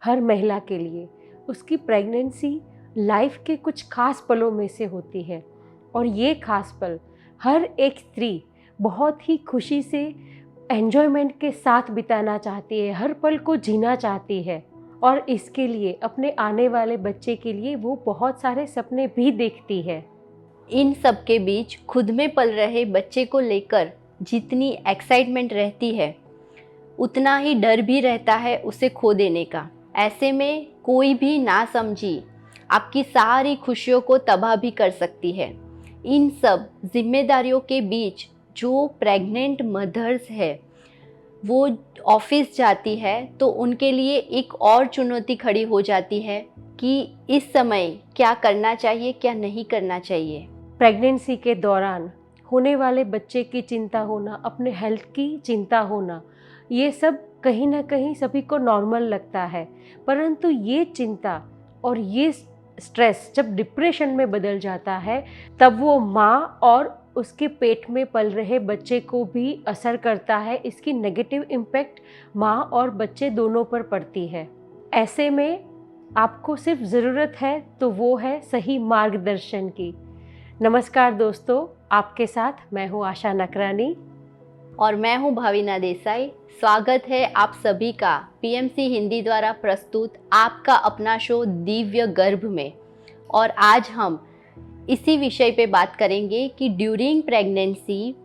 हर महिला के लिए उसकी प्रेगनेंसी लाइफ के कुछ खास पलों में से होती है और ये खास पल हर एक स्त्री बहुत ही खुशी से एन्जॉयमेंट के साथ बिताना चाहती है, हर पल को जीना चाहती है और इसके लिए अपने आने वाले बच्चे के लिए वो बहुत सारे सपने भी देखती है। इन सब के बीच खुद में पल रहे बच्चे को लेकर जितनी एक्साइटमेंट रहती है उतना ही डर भी रहता है उसे खो देने का। ऐसे में कोई भी नासमझी आपकी सारी खुशियों को तबाह भी कर सकती है। इन सब जिम्मेदारियों के बीच जो प्रेग्नेंट मदर्स है वो ऑफिस जाती है तो उनके लिए एक और चुनौती खड़ी हो जाती है कि इस समय क्या करना चाहिए, क्या नहीं करना चाहिए। प्रेगनेंसी के दौरान होने वाले बच्चे की चिंता होना, अपने हेल्थ की चिंता होना, ये सब कहीं ना कहीं सभी को नॉर्मल लगता है, परंतु ये चिंता और ये स्ट्रेस जब डिप्रेशन में बदल जाता है तब वो माँ और उसके पेट में पल रहे बच्चे को भी असर करता है। इसकी नेगेटिव इम्पैक्ट माँ और बच्चे दोनों पर पड़ती है। ऐसे में आपको सिर्फ ज़रूरत है तो वो है सही मार्गदर्शन की। नमस्कार दोस्तों, आपके साथ मैं हूँ आशा नकरानी और मैं हूँ भाविना देसाई। स्वागत है आप सभी का पीएमसी हिंदी द्वारा प्रस्तुत आपका अपना शो दिव्य गर्भ में। और आज हम इसी विषय पे बात करेंगे कि ड्यूरिंग प्रेगनेंसी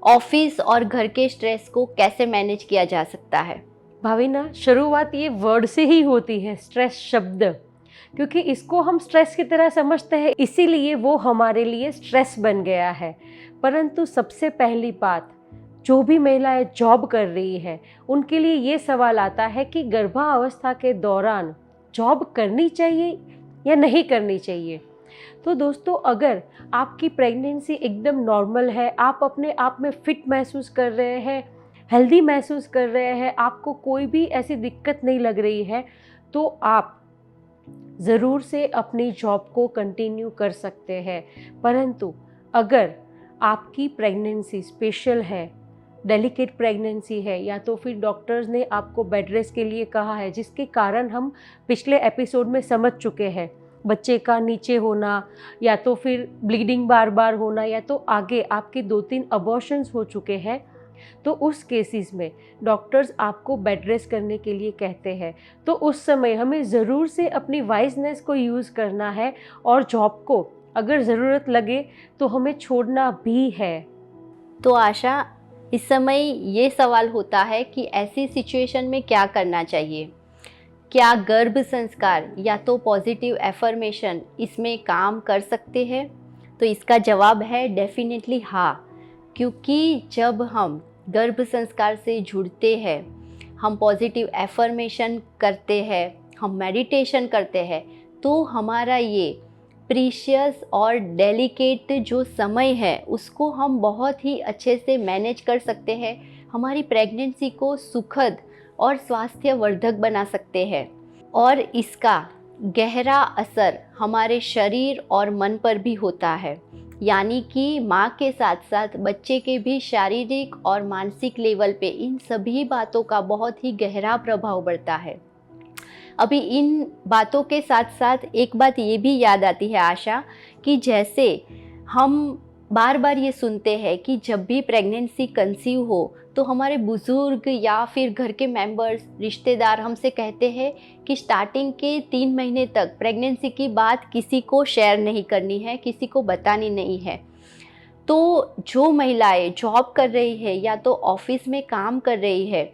ऑफिस और घर के स्ट्रेस को कैसे मैनेज किया जा सकता है। भाविना, शुरुआत ये वर्ड से ही होती है, स्ट्रेस शब्द, क्योंकि इसको हम स्ट्रेस की तरह समझते हैं, इसीलिए वो हमारे लिए स्ट्रेस बन गया है। परंतु सबसे पहली बात, जो भी महिलाएं जॉब कर रही है उनके लिए ये सवाल आता है कि गर्भावस्था के दौरान जॉब करनी चाहिए या नहीं करनी चाहिए। तो दोस्तों, अगर आपकी प्रेगनेंसी एकदम नॉर्मल है, आप अपने आप में फिट महसूस कर रहे हैं, हेल्दी महसूस कर रहे हैं, आपको कोई भी ऐसी दिक्कत नहीं लग रही है, तो आप ज़रूर से अपनी जॉब को कंटिन्यू कर सकते हैं। परंतु अगर आपकी प्रेगनेंसी स्पेशल है, डेलिकेट प्रेगनेंसी है, या तो फिर डॉक्टर्स ने आपको बेड रेस्ट के लिए कहा है, जिसके कारण हम पिछले एपिसोड में समझ चुके हैं, बच्चे का नीचे होना या तो फिर ब्लीडिंग बार बार होना या तो आगे आपके 2-3 अबॉर्शंस हो चुके हैं, तो उस केसेस में डॉक्टर्स आपको बेड रेस्ट करने के लिए कहते हैं। तो उस समय हमें ज़रूर से अपनी वाइजनेस को यूज़ करना है और जॉब को अगर ज़रूरत लगे तो हमें छोड़ना भी है। तो आशा, इस समय ये सवाल होता है कि ऐसी सिचुएशन में क्या करना चाहिए। क्या गर्भ संस्कार या तो पॉजिटिव एफर्मेशन इसमें काम कर सकते हैं? तो इसका जवाब है डेफिनेटली हाँ, क्योंकि जब हम गर्भ संस्कार से जुड़ते हैं, हम पॉजिटिव एफर्मेशन करते हैं, हम मेडिटेशन करते हैं, तो हमारा ये प्रीशियस और डेलिकेट जो समय है उसको हम बहुत ही अच्छे से मैनेज कर सकते हैं। हमारी प्रेगनेंसी को सुखद और स्वास्थ्यवर्धक बना सकते हैं और इसका गहरा असर हमारे शरीर और मन पर भी होता है, यानी कि माँ के साथ साथ बच्चे के भी शारीरिक और मानसिक लेवल पे इन सभी बातों का बहुत ही गहरा प्रभाव पड़ता है। अभी इन बातों के साथ साथ एक बात ये भी याद आती है आशा, कि जैसे हम बार बार ये सुनते हैं कि जब भी प्रेगनेंसी कंसीव हो तो हमारे बुज़ुर्ग या फिर घर के मेंबर्स, रिश्तेदार हमसे कहते हैं कि स्टार्टिंग के 3 महीने तक प्रेगनेंसी की बात किसी को शेयर नहीं करनी है, किसी को बतानी नहीं है। तो जो महिलाएं जॉब कर रही है या तो ऑफिस में काम कर रही है,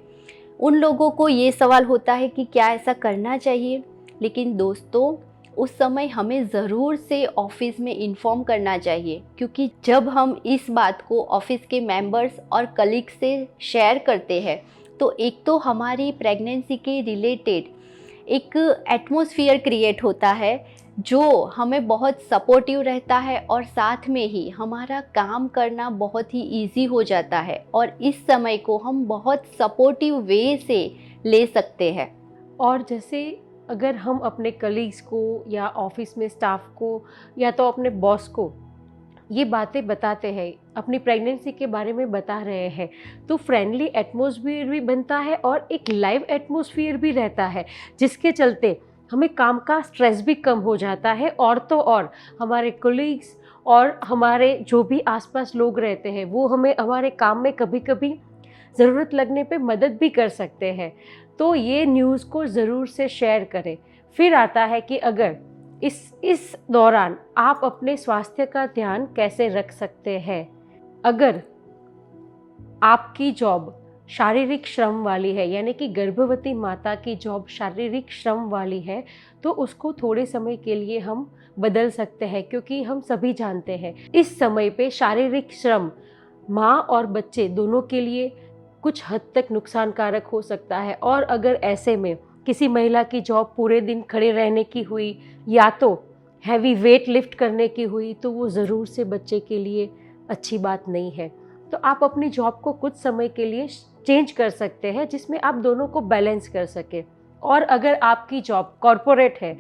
उन लोगों को ये सवाल होता है कि क्या ऐसा करना चाहिए। लेकिन दोस्तों, उस समय हमें ज़रूर से ऑफिस में इन्फॉर्म करना चाहिए, क्योंकि जब हम इस बात को ऑफिस के मेंबर्स और कलीग से शेयर करते हैं तो एक तो हमारी प्रेगनेंसी के रिलेटेड एक एटमॉस्फेयर क्रिएट होता है जो हमें बहुत सपोर्टिव रहता है और साथ में ही हमारा काम करना बहुत ही इजी हो जाता है और इस समय को हम बहुत सपोर्टिव वे से ले सकते हैं। और जैसे अगर हम अपने कलीग्स को या ऑफिस में स्टाफ को या तो अपने बॉस को ये बातें बताते हैं, अपनी प्रेगनेंसी के बारे में बता रहे हैं, तो फ्रेंडली एटमॉस्फेयर भी बनता है और एक लाइव एटमॉस्फेयर भी रहता है, जिसके चलते हमें काम का स्ट्रेस भी कम हो जाता है। और तो और हमारे कोलीग्स और हमारे जो भी आसपास लोग रहते हैं वो हमें हमारे काम में कभी कभी ज़रूरत लगने पे मदद भी कर सकते हैं। तो ये न्यूज़ को ज़रूर से शेयर करें। फिर आता है कि अगर इस दौरान आप अपने स्वास्थ्य का ध्यान कैसे रख सकते हैं। अगर आपकी जॉब शारीरिक श्रम वाली है, यानी कि गर्भवती माता की जॉब शारीरिक श्रम वाली है, तो उसको थोड़े समय के लिए हम बदल सकते हैं, क्योंकि हम सभी जानते हैं इस समय पे शारीरिक श्रम माँ और बच्चे दोनों के लिए कुछ हद तक नुकसानकारक हो सकता है। और अगर ऐसे में किसी महिला की जॉब पूरे दिन खड़े रहने की हुई या तो हैवी वेट लिफ्ट करने की हुई, तो वो ज़रूर से बच्चे के लिए अच्छी बात नहीं है। तो आप अपनी जॉब को कुछ समय के लिए चेंज कर सकते हैं, जिसमें आप दोनों को बैलेंस कर सकें। और अगर आपकी जॉब कॉरपोरेट है,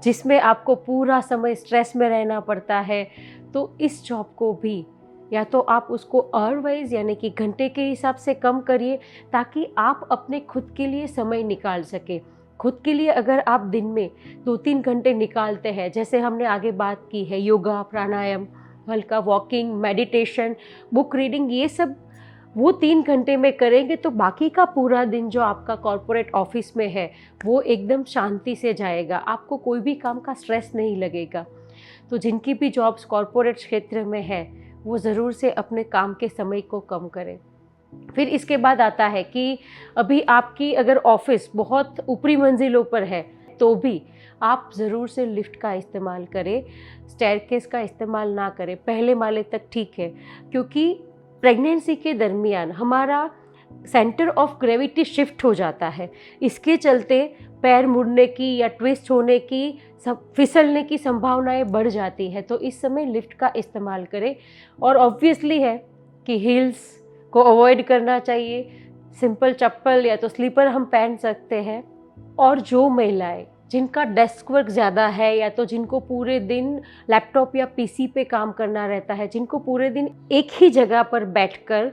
जिसमें आपको पूरा समय स्ट्रेस में रहना पड़ता है, तो इस जॉब को भी या तो आप उसको आवर वाइज यानी कि घंटे के हिसाब से कम करिए, ताकि आप अपने खुद के लिए समय निकाल सकें। खुद के लिए अगर आप दिन में 2-3 घंटे निकालते हैं, जैसे हमने आगे बात की है, योगा, प्राणायाम, हल्का वॉकिंग, मेडिटेशन, बुक रीडिंग, ये सब वो 3 घंटे में करेंगे, तो बाकी का पूरा दिन जो आपका कॉरपोरेट ऑफिस में है वो एकदम शांति से जाएगा। आपको कोई भी काम का स्ट्रेस नहीं लगेगा। तो जिनकी भी जॉब्स कॉरपोरेट क्षेत्र में है वो ज़रूर से अपने काम के समय को कम करें। फिर इसके बाद आता है कि अभी आपकी अगर ऑफिस बहुत ऊपरी मंजिलों पर है, तो भी आप ज़रूर से लिफ्ट का इस्तेमाल करें, स्टेयरकेस का इस्तेमाल ना करें। पहले माले तक ठीक है, क्योंकि प्रेगनेंसी के दरमियान हमारा सेंटर ऑफ ग्रेविटी शिफ्ट हो जाता है। इसके चलते पैर मुड़ने की या ट्विस्ट होने की, फिसलने की संभावनाएं बढ़ जाती है। तो इस समय लिफ्ट का इस्तेमाल करें। और ऑब्वियसली है कि हील्स को अवॉइड करना चाहिए। सिंपल चप्पल या तो स्लीपर हम पहन सकते हैं। और जो महिलाएं जिनका डेस्क वर्क ज़्यादा है, या तो जिनको पूरे दिन लैपटॉप या पीसी पे काम करना रहता है, जिनको पूरे दिन एक ही जगह पर बैठकर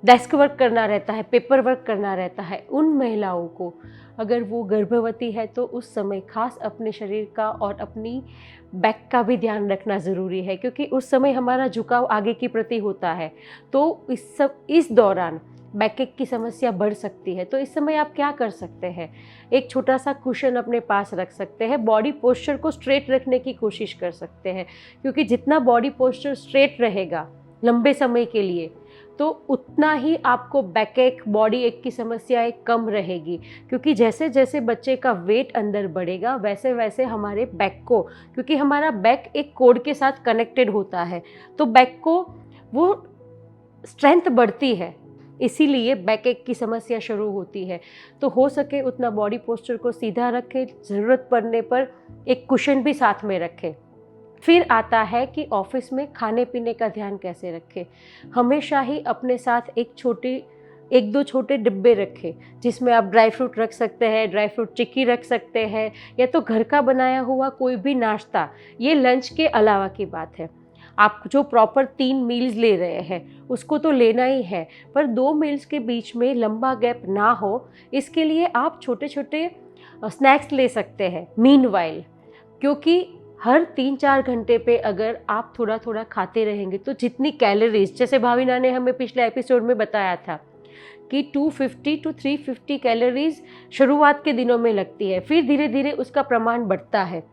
डेस्क वर्क करना रहता है, पेपर वर्क करना रहता है, उन महिलाओं को अगर वो गर्भवती है तो उस समय खास अपने शरीर का और अपनी बैक का भी ध्यान रखना ज़रूरी है, क्योंकि उस समय हमारा झुकाव आगे की प्रति होता है। तो इस दौरान बैकएक की समस्या बढ़ सकती है। तो इस समय आप क्या कर सकते हैं, एक छोटा सा कुशन अपने पास रख सकते हैं, बॉडी पोस्चर को स्ट्रेट रखने की कोशिश कर सकते हैं, क्योंकि जितना बॉडी पोस्चर स्ट्रेट रहेगा लंबे समय के लिए, तो उतना ही आपको बैकएक, बॉडी एक की समस्याएं कम रहेगी। क्योंकि जैसे जैसे बच्चे का वेट अंदर बढ़ेगा, वैसे वैसे हमारे बैक को, क्योंकि हमारा बैक एक कोड के साथ कनेक्टेड होता है, तो बैक को वो स्ट्रेंथ बढ़ती है, इसीलिए बैकएक की समस्या शुरू होती है। तो हो सके उतना बॉडी पोस्चर को सीधा रखें, ज़रूरत पड़ने पर एक कुशन भी साथ में रखें। फिर आता है कि ऑफिस में खाने पीने का ध्यान कैसे रखें। हमेशा ही अपने साथ एक दो छोटे डिब्बे रखें, जिसमें आप ड्राई फ्रूट रख सकते हैं, ड्राई फ्रूट चिक्की रख सकते हैं, या तो घर का बनाया हुआ कोई भी नाश्ता। ये लंच के अलावा की बात है। आप जो प्रॉपर 3 मील्स ले रहे हैं उसको तो लेना ही है, पर 2 मील्स के बीच में लंबा गैप ना हो, इसके लिए आप छोटे छोटे स्नैक्स ले सकते हैं मीनवाइल। क्योंकि हर 3-4 घंटे पे अगर आप थोड़ा थोड़ा खाते रहेंगे, तो जितनी कैलोरीज, जैसे भाविना ने हमें पिछले एपिसोड में बताया था कि 250 to 350 कैलोरीज शुरुआत के दिनों में लगती है, फिर धीरे धीरे उसका प्रमाण बढ़ता है।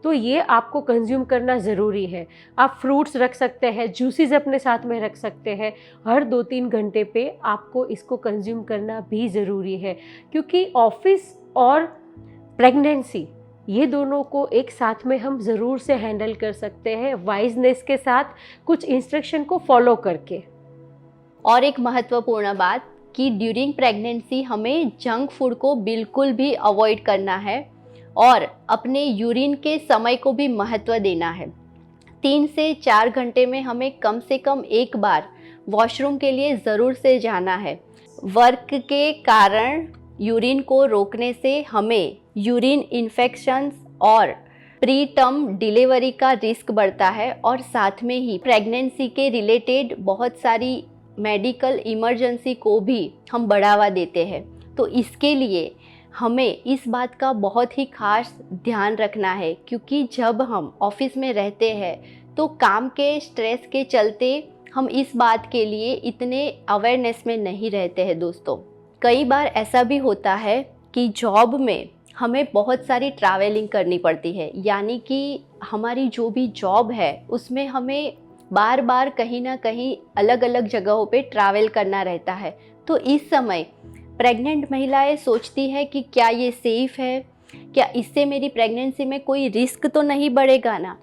तो ये आपको कंज्यूम करना ज़रूरी है। आप फ्रूट्स रख सकते हैं, जूसेस अपने साथ में रख सकते हैं। हर 2-3 घंटे पे आपको इसको कंज्यूम करना भी ज़रूरी है, क्योंकि ऑफिस और प्रेगनेंसी ये दोनों को एक साथ में हम ज़रूर से हैंडल कर सकते हैं, वाइजनेस के साथ, कुछ इंस्ट्रक्शन को फॉलो करके। और एक महत्वपूर्ण बात कि ड्यूरिंग प्रेगनेंसी हमें जंक फूड को बिल्कुल भी अवॉइड करना है और अपने यूरिन के समय को भी महत्व देना है। 3 से 4 घंटे में हमें कम से कम एक बार वॉशरूम के लिए ज़रूर से जाना है। वर्क के कारण यूरिन को रोकने से हमें यूरिन इन्फेक्शंस और प्री टर्म डिलीवरी का रिस्क बढ़ता है और साथ में ही प्रेगनेंसी के रिलेटेड बहुत सारी मेडिकल इमरजेंसी को भी हम बढ़ावा देते हैं। तो इसके लिए हमें इस बात का बहुत ही खास ध्यान रखना है, क्योंकि जब हम ऑफिस में रहते हैं तो काम के स्ट्रेस के चलते हम इस बात के लिए इतने अवेयरनेस में नहीं रहते हैं दोस्तों। कई बार ऐसा भी होता है कि जॉब में हमें बहुत सारी ट्रैवलिंग करनी पड़ती है, यानी कि हमारी जो भी जॉब है उसमें हमें बार बार कहीं ना कहीं अलग अलग जगहों पे ट्रैवल करना रहता है। तो इस समय प्रेग्नेंट महिलाएं सोचती है कि क्या ये सेफ़ है, क्या इससे मेरी प्रेगनेंसी में कोई रिस्क तो नहीं बढ़ेगा ना,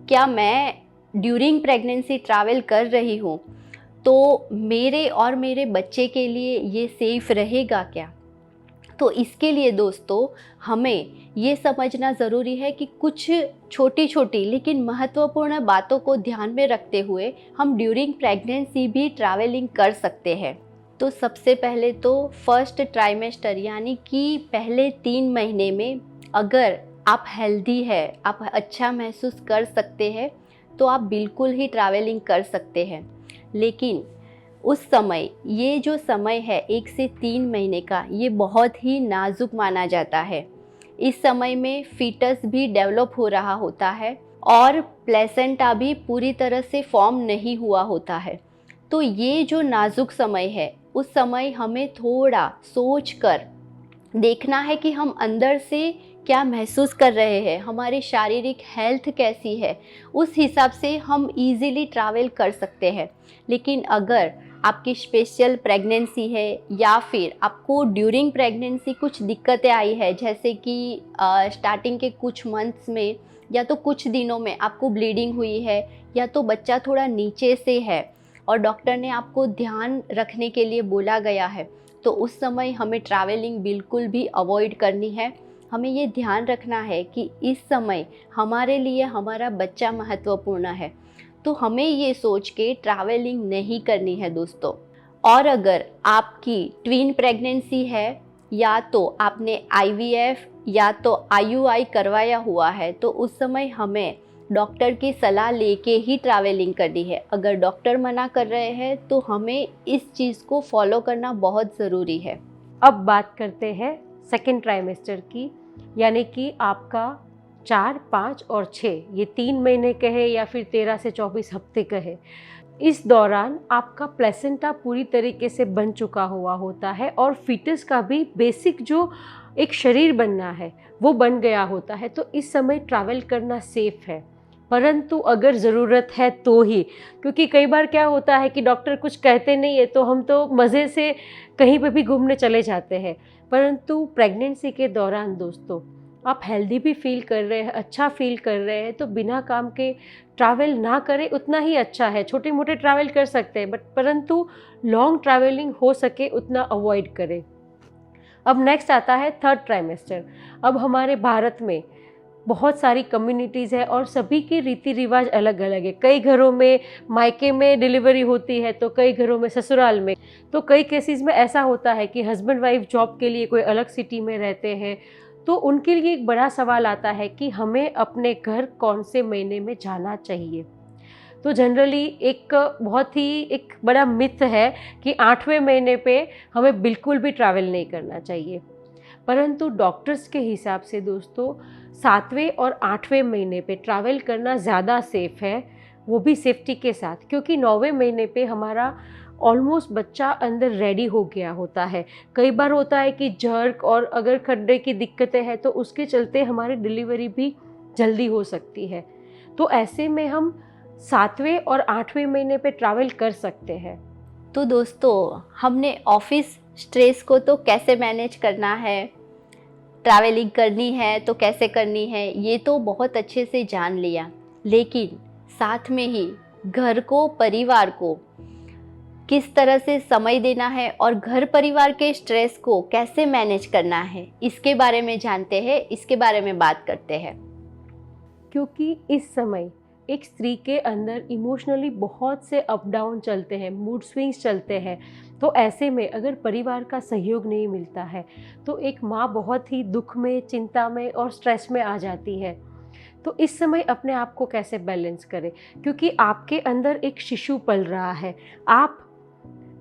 क्या मैं ड्यूरिंग प्रेगनेंसी ट्रैवल कर रही हूँ तो मेरे और मेरे बच्चे के लिए ये सेफ़ रहेगा क्या। तो इसके लिए दोस्तों हमें ये समझना ज़रूरी है कि कुछ छोटी छोटी लेकिन महत्वपूर्ण बातों को ध्यान में रखते हुए हम ड्यूरिंग प्रेगनेंसी भी ट्रैवलिंग कर सकते हैं। तो सबसे पहले तो फर्स्ट ट्राइमेस्टर यानी कि पहले 3 महीने में अगर आप हेल्दी है, आप अच्छा महसूस कर सकते हैं तो आप बिल्कुल ही ट्रैवलिंग कर सकते हैं। लेकिन उस समय, ये जो समय है 1 से 3 महीने का, ये बहुत ही नाजुक माना जाता है। इस समय में फीटस भी डेवलप हो रहा होता है और प्लेसेंटा भी पूरी तरह से फॉर्म नहीं हुआ होता है। तो ये जो नाजुक समय है, उस समय हमें थोड़ा सोच कर देखना है कि हम अंदर से क्या महसूस कर रहे हैं, हमारी शारीरिक हेल्थ कैसी है, उस हिसाब से हम इजीली ट्रैवल कर सकते हैं। लेकिन अगर आपकी स्पेशल प्रेगनेंसी है या फिर आपको ड्यूरिंग प्रेगनेंसी कुछ दिक्कतें आई है, जैसे कि स्टार्टिंग के कुछ मंथ्स में या तो कुछ दिनों में आपको ब्लीडिंग हुई है, या तो बच्चा थोड़ा नीचे से है और डॉक्टर ने आपको ध्यान रखने के लिए बोला गया है, तो उस समय हमें ट्रैवलिंग बिल्कुल भी अवॉइड करनी है। हमें ये ध्यान रखना है कि इस समय हमारे लिए हमारा बच्चा महत्वपूर्ण है, तो हमें ये सोच के ट्रैवलिंग नहीं करनी है दोस्तों। और अगर आपकी ट्विन प्रेगनेंसी है या तो आपने IVF या तो IUI करवाया हुआ है, तो उस समय हमें डॉक्टर की सलाह लेके ही ट्रैवलिंग करनी है। अगर डॉक्टर मना कर रहे हैं तो हमें इस चीज़ को फॉलो करना बहुत ज़रूरी है। अब बात करते हैं सेकेंड ट्राइमेस्टर की, यानी कि आपका 4, 5 और 6, ये 3 महीने के है या फिर 13 से 24 हफ्ते का है। इस दौरान आपका प्लेसेंटा पूरी तरीके से बन चुका हुआ होता है और फीटस का भी बेसिक जो एक शरीर बनना है वो बन गया होता है। तो इस समय ट्रैवल करना सेफ़ है, परंतु अगर ज़रूरत है तो ही, क्योंकि कई बार क्या होता है कि डॉक्टर कुछ कहते नहीं है तो हम तो मज़े से कहीं पे भी घूमने चले जाते हैं। परंतु प्रेगनेंसी के दौरान दोस्तों आप हेल्दी भी फील कर रहे हैं, अच्छा फील कर रहे हैं, तो बिना काम के ट्रैवल ना करें उतना ही अच्छा है। छोटे मोटे ट्रैवल कर सकते हैं परंतु लॉन्ग ट्रैवलिंग हो सके उतना अवॉइड करें। अब नेक्स्ट आता है थर्ड ट्राइमेस्टर। अब हमारे भारत में बहुत सारी कम्युनिटीज़ है और सभी के रीति रिवाज अलग अलग है। कई घरों में मायके में डिलीवरी होती है तो कई घरों में ससुराल में। तो कई केसेस में ऐसा होता है कि हस्बैंड वाइफ जॉब के लिए कोई अलग सिटी में रहते हैं, तो उनके लिए एक बड़ा सवाल आता है कि हमें अपने घर कौन से महीने में जाना चाहिए। तो जनरली एक बहुत ही एक बड़ा मिथ है कि 8वें महीने पे हमें बिल्कुल भी ट्रैवल नहीं करना चाहिए, परंतु डॉक्टर्स के हिसाब से दोस्तों 7वें और 8वें महीने पे ट्रैवल करना ज़्यादा सेफ़ है, वो भी सेफ्टी के साथ, क्योंकि 9वें महीने पे हमारा ऑलमोस्ट बच्चा अंदर रेडी हो गया होता है। कई बार होता है कि जर्क और अगर खड्डे की दिक्कतें हैं तो उसके चलते हमारी डिलीवरी भी जल्दी हो सकती है। तो ऐसे में हम 7वें और 8वें महीने पे ट्रैवल कर सकते हैं। तो दोस्तों हमने ऑफिस स्ट्रेस को तो कैसे मैनेज करना है, ट्रैवलिंग करनी है तो कैसे करनी है, ये तो बहुत अच्छे से जान लिया। लेकिन साथ में ही घर को, परिवार को किस तरह से समय देना है और घर परिवार के स्ट्रेस को कैसे मैनेज करना है, इसके बारे में जानते हैं, इसके बारे में बात करते हैं। क्योंकि इस समय एक स्त्री के अंदर इमोशनली बहुत से अप डाउन चलते हैं, मूड स्विंग्स चलते हैं। तो ऐसे में अगर परिवार का सहयोग नहीं मिलता है तो एक माँ बहुत ही दुख में, चिंता में और स्ट्रेस में आ जाती है। तो इस समय अपने आप को कैसे बैलेंस करें, क्योंकि आपके अंदर एक शिशु पल रहा है। आप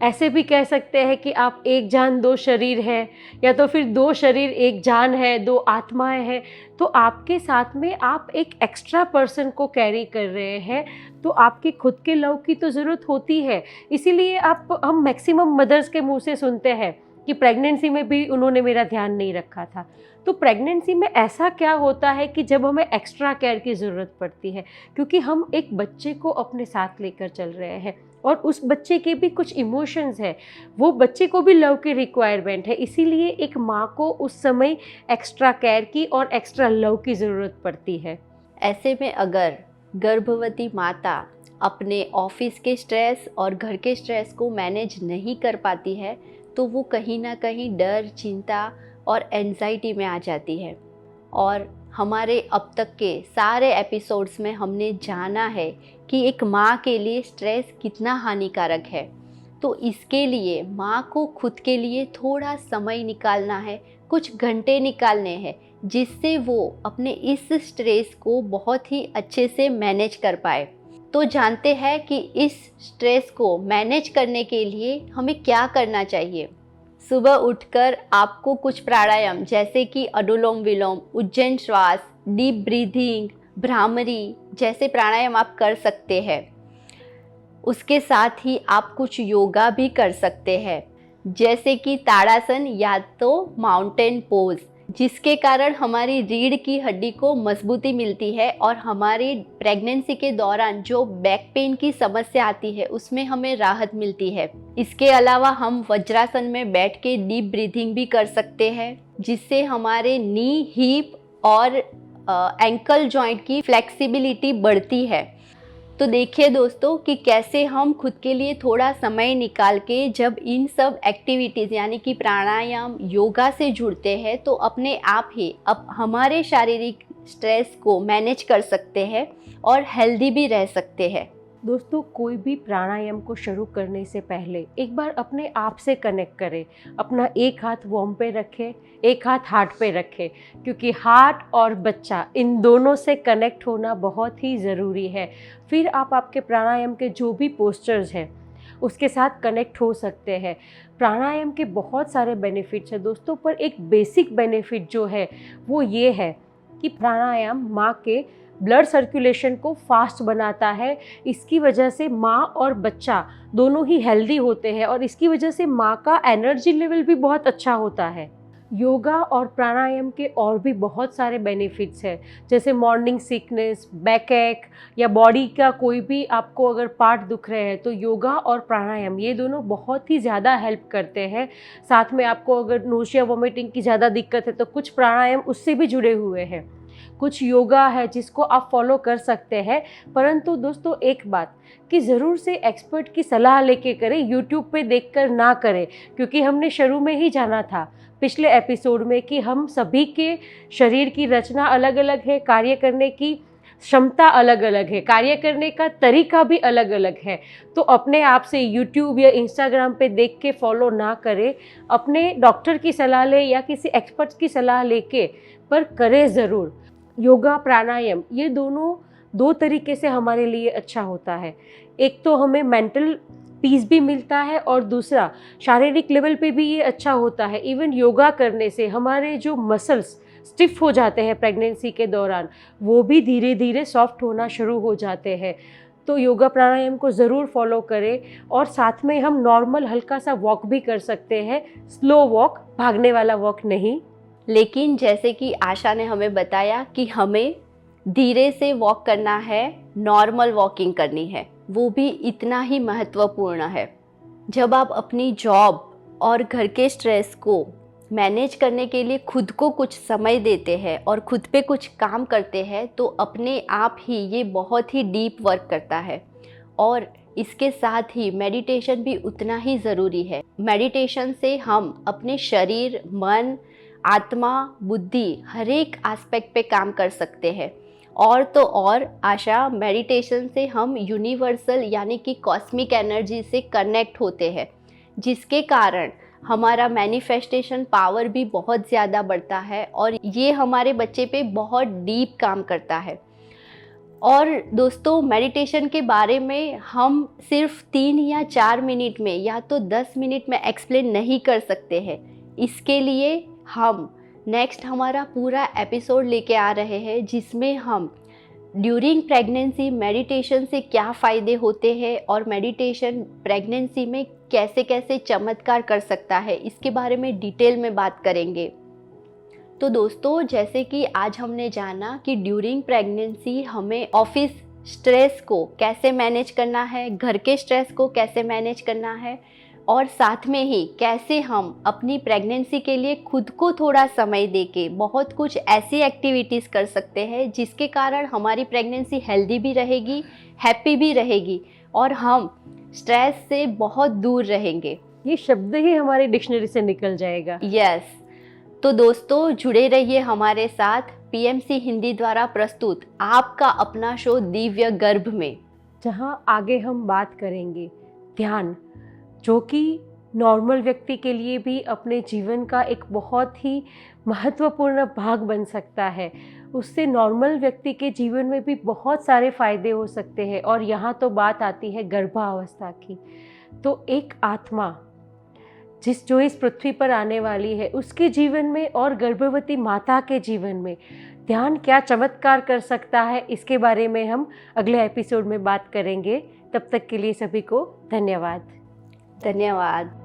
ऐसे भी कह सकते हैं कि आप एक जान दो शरीर है, या तो फिर दो शरीर एक जान है, दो आत्माएं हैं। तो आपके साथ में आप एक एक्स्ट्रा पर्सन को कैरी कर रहे हैं, तो आपकी खुद के लव की तो ज़रूरत होती है। इसीलिए हम मैक्सिमम मदर्स के मुंह से सुनते हैं कि प्रेगनेंसी में भी उन्होंने मेरा ध्यान नहीं रखा था। तो प्रेगनेंसी में ऐसा क्या होता है कि जब हमें एक्स्ट्रा केयर की ज़रूरत पड़ती है, क्योंकि हम एक बच्चे को अपने साथ लेकर चल रहे हैं और उस बच्चे के भी कुछ इमोशंस हैं, वो बच्चे को भी लव की रिक्वायरमेंट है। इसीलिए एक माँ को उस समय एक्स्ट्रा केयर की और एक्स्ट्रा लव की ज़रूरत पड़ती है। ऐसे में अगर गर्भवती माता अपने ऑफिस के स्ट्रेस और घर के स्ट्रेस को मैनेज नहीं कर पाती है, तो वो कहीं ना कहीं डर, चिंता और एंजाइटी में आ जाती है। और हमारे अब तक के सारे एपिसोड्स में हमने जाना है कि एक माँ के लिए स्ट्रेस कितना हानिकारक है। तो इसके लिए माँ को खुद के लिए थोड़ा समय निकालना है, कुछ घंटे निकालने हैं, जिससे वो अपने इस स्ट्रेस को बहुत ही अच्छे से मैनेज कर पाए। तो जानते हैं कि इस स्ट्रेस को मैनेज करने के लिए हमें क्या करना चाहिए। सुबह उठकर आपको कुछ प्राणायाम जैसे कि अनुलोम विलोम, उज्जैन श्वास, डीप ब्रीथिंग, भ्रामरी जैसे प्राणायाम आप कर सकते हैं। उसके साथ ही आप कुछ योगा भी कर सकते हैं, जैसे कि ताड़ासन या तो माउंटेन पोज, जिसके कारण हमारी रीढ़ की हड्डी को मजबूती मिलती है और हमारी प्रेगनेंसी के दौरान जो बैक पेन की समस्या आती है उसमें हमें राहत मिलती है। इसके अलावा हम वज्रासन में बैठ के डीप ब्रीथिंग भी कर सकते हैं, जिससे हमारे नी, हिप और एंकल जॉइंट की फ्लेक्सिबिलिटी बढ़ती है। तो देखिए दोस्तों कि कैसे हम खुद के लिए थोड़ा समय निकाल के जब इन सब एक्टिविटीज़ यानी कि प्राणायाम, योगा से जुड़ते हैं, तो अपने आप ही अब हमारे शारीरिक स्ट्रेस को मैनेज कर सकते हैं और हेल्दी भी रह सकते हैं। दोस्तों, कोई भी प्राणायाम को शुरू करने से पहले एक बार अपने आप से कनेक्ट करें। अपना एक हाथ वार्म पे रखें, एक हाथ हार्ट पे रखें, क्योंकि हार्ट और बच्चा इन दोनों से कनेक्ट होना बहुत ही ज़रूरी है। फिर आप आपके प्राणायाम के जो भी पोस्चर्स हैं उसके साथ कनेक्ट हो सकते हैं। प्राणायाम के बहुत सारे बेनिफिट्स हैं दोस्तों, पर एक बेसिक बेनिफिट जो है वो ये है कि प्राणायाम माँ के ब्लड सर्कुलेशन को फास्ट बनाता है। इसकी वजह से माँ और बच्चा दोनों ही हेल्दी होते हैं और इसकी वजह से माँ का एनर्जी लेवल भी बहुत अच्छा होता है। योगा और प्राणायाम के और भी बहुत सारे बेनिफिट्स हैं, जैसे मॉर्निंग सिकनेस, बैक एक या बॉडी का कोई भी आपको अगर पार्ट दुख रहे हैं, तो योगा और प्राणायाम ये दोनों बहुत ही ज़्यादा हेल्प करते हैं। साथ में आपको अगर नोशिया वोमिटिंग की ज़्यादा दिक्कत है तो कुछ प्राणायाम उससे भी जुड़े हुए हैं, कुछ योगा है जिसको आप फॉलो कर सकते हैं। परंतु दोस्तों एक बात कि ज़रूर से एक्सपर्ट की सलाह लेके करें, यूट्यूब पे देखकर ना करें, क्योंकि हमने शुरू में ही जाना था पिछले एपिसोड में कि हम सभी के शरीर की रचना अलग अलग है, कार्य करने की क्षमता अलग अलग है, कार्य करने का तरीका भी अलग अलग है। तो अपने आप से यूट्यूब या इंस्टाग्राम पे देख के फॉलो ना करें, अपने डॉक्टर की सलाह लें या किसी एक्सपर्ट की सलाह लेके पर करें ज़रूर। योगा, प्राणायाम ये दोनों दो तरीके से हमारे लिए अच्छा होता है। एक तो हमें मेंटल पीस भी मिलता है और दूसरा शारीरिक लेवल पे भी ये अच्छा होता है। इवन योगा करने से हमारे जो मसल्स स्टिफ हो जाते हैं प्रेगनेंसी के दौरान, वो भी धीरे धीरे सॉफ्ट होना शुरू हो जाते हैं। तो योगा प्राणायाम को ज़रूर फॉलो करें और साथ में हम नॉर्मल हल्का सा वॉक भी कर सकते हैं, स्लो वॉक, भागने वाला वॉक नहीं। लेकिन जैसे कि आशा ने हमें बताया कि हमें धीरे से वॉक करना है, नॉर्मल वॉकिंग करनी है, वो भी इतना ही महत्वपूर्ण है। जब आप अपनी जॉब और घर के स्ट्रेस को मैनेज करने के लिए खुद को कुछ समय देते हैं और खुद पे कुछ काम करते हैं, तो अपने आप ही ये बहुत ही डीप वर्क करता है। और इसके साथ ही मेडिटेशन भी उतना ही ज़रूरी है। मेडिटेशन से हम अपने शरीर, मन, आत्मा, बुद्धि हर एक एस्पेक्ट पे काम कर सकते हैं। और तो और आशा, मेडिटेशन से हम यूनिवर्सल यानी कि कॉस्मिक एनर्जी से कनेक्ट होते हैं, जिसके कारण हमारा मैनिफेस्टेशन पावर भी बहुत ज़्यादा बढ़ता है और ये हमारे बच्चे पे बहुत डीप काम करता है। और दोस्तों, मेडिटेशन के बारे में हम सिर्फ 3 या 4 मिनट में या तो 10 मिनट में एक्सप्लेन नहीं कर सकते हैं। इसके लिए हम नेक्स्ट हमारा पूरा एपिसोड लेके आ रहे हैं, जिसमें हम ड्यूरिंग प्रेगनेंसी मेडिटेशन से क्या फ़ायदे होते हैं और मेडिटेशन प्रेगनेंसी में कैसे कैसे चमत्कार कर सकता है, इसके बारे में डिटेल में बात करेंगे। तो दोस्तों, जैसे कि आज हमने जाना कि ड्यूरिंग प्रेगनेंसी हमें ऑफिस स्ट्रेस को कैसे मैनेज करना है, घर के स्ट्रेस को कैसे मैनेज करना है, और साथ में ही कैसे हम अपनी प्रेगनेंसी के लिए खुद को थोड़ा समय देके बहुत कुछ ऐसी एक्टिविटीज़ कर सकते हैं जिसके कारण हमारी प्रेगनेंसी हेल्दी भी रहेगी, हैप्पी भी रहेगी और हम स्ट्रेस से बहुत दूर रहेंगे। ये शब्द ही हमारी डिक्शनरी से निकल जाएगा। यस। तो दोस्तों, जुड़े रहिए हमारे साथ पीएमसी हिंदी द्वारा प्रस्तुत आपका अपना शो दिव्य गर्भ में, जहां आगे हम बात करेंगे ध्यान, जो कि नॉर्मल व्यक्ति के लिए भी अपने जीवन का एक बहुत ही महत्वपूर्ण भाग बन सकता है। उससे नॉर्मल व्यक्ति के जीवन में भी बहुत सारे फायदे हो सकते हैं। और यहाँ तो बात आती है गर्भावस्था की, तो एक आत्मा जो इस पृथ्वी पर आने वाली है, उसके जीवन में और गर्भवती माता के जीवन में ध्यान क्या चमत्कार कर सकता है, इसके बारे में हम अगले एपिसोड में बात करेंगे। तब तक के लिए सभी को धन्यवाद। धन्यवाद।